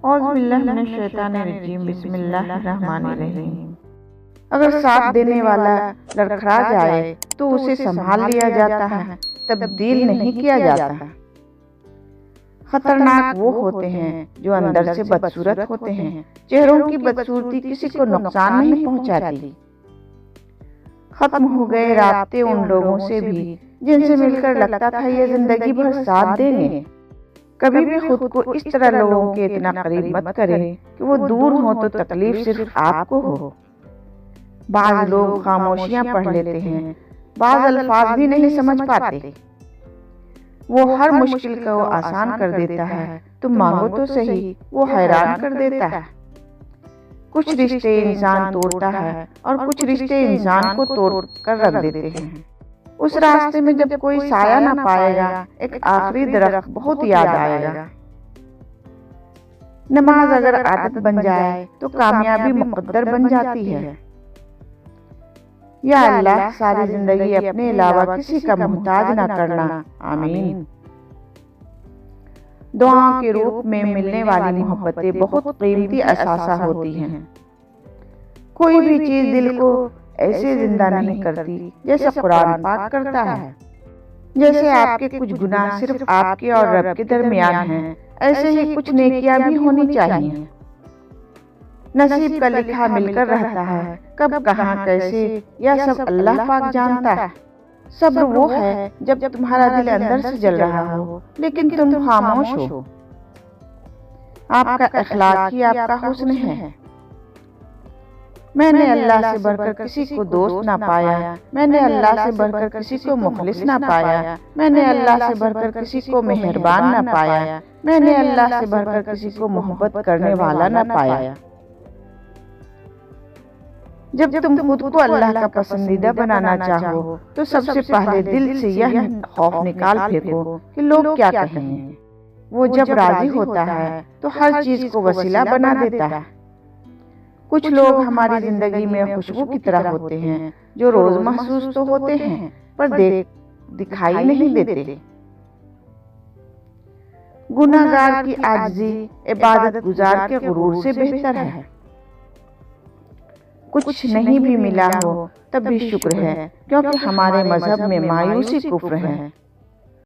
اعوذ باللہ من الشیطان الرجیم، بسم اللہ الرحمن الرحیم۔ اگر ساتھ دینے والا لڑکھڑا جائے تو اسے سنبھال لیا جاتا ہے، تبدیل نہیں کیا جاتا۔ خطرناک وہ ہوتے ہیں جو اندر سے بدصورت ہوتے ہیں، چہروں کی بدصورتی کسی کو نقصان نہیں پہنچاتی۔ ختم ہو گئے رابطے ان لوگوں سے بھی جن سے مل کر لگتا تھا یہ زندگی بھر ساتھ دیں گے۔ کبھی بھی خود کو اس طرح لوگوں کے اتنا قریب مت کریں کہ وہ دور ہوں تو تکلیف صرف آپ کو ہو۔ بعض لوگ خاموشیاں پڑھ لیتے ہیں، بعض الفاظ بھی نہیں سمجھ پاتے۔ وہ ہر مشکل کو آسان کر دیتا ہے، تم مانگو تو صحیح، وہ حیران کر دیتا ہے۔ کچھ رشتے انسان توڑتا ہے اور کچھ رشتے انسان کو توڑ کر رکھ دیتے ہیں۔ اس راستے میں جب کوئی سایہ نہ پائے گا، ایک آخری درخت بہت یاد آئے گا۔ نماز اگر عادت بن جائے تو کامیابی مقدر بن جاتی ہے۔ یا اللہ ساری زندگی اپنے علاوہ کسی کا محتاج نہ کرنا، آمین۔ دعاؤں کے روپ میں ملنے والی محبتیں بہت قیمتی اثاثہ ہوتی ہیں۔ کوئی بھی چیز دل کو ایسے زندہ نہیں کرتی جیسے قرآن پاک کرتا ہے۔ جیسے آپ کے کچھ گناہ صرف آپ کے اور رب کے درمیان ہیں، ایسے ہی کچھ نیکیاں بھی ہونی چاہیے۔ نصیب کا لکھا مل کر رہتا ہے، کب کہاں کیسے یہ سب اللہ پاک جانتا ہے۔ صبر وہ ہے جب تمہارا دل اندر سے جل رہا ہو لیکن تم خاموش ہو۔ آپ کا اخلاق ہی آپ کا حسن ہے۔ میں نے اللہ سے بڑھ کر کسی کو دوست نہ پایا، میں نے اللہ سے بڑھ کر کسی کو مخلص نہ پایا، میں نے اللہ سے بڑھ کر کسی کو مہربان نہ پایا، میں نے اللہ سے بڑھ کر کسی کو محبت کرنے والا نہ پایا۔ جب تم خود کو اللہ کا پسندیدہ بنانا چاہو تو سب سے پہلے دل سے یہ خوف نکال پھینکو کہ لوگ کیا کہیں گے۔ وہ جب راضی ہوتا ہے تو ہر چیز کو وسیلہ بنا دیتا ہے۔ کچھ لوگ ہماری زندگی میں خوشبو کی طرح ہوتے ہیں جو روز محسوس تو ہوتے ہیں پر دکھائی نہیں دیتے۔ گناہ گار کی عاجزی عبادت گزار کے غرور سے بہتر ہے۔ کچھ نہیں بھی ملا ہو تب بھی شکر ہے، کیونکہ ہمارے مذہب میں مایوسی کفر ہے۔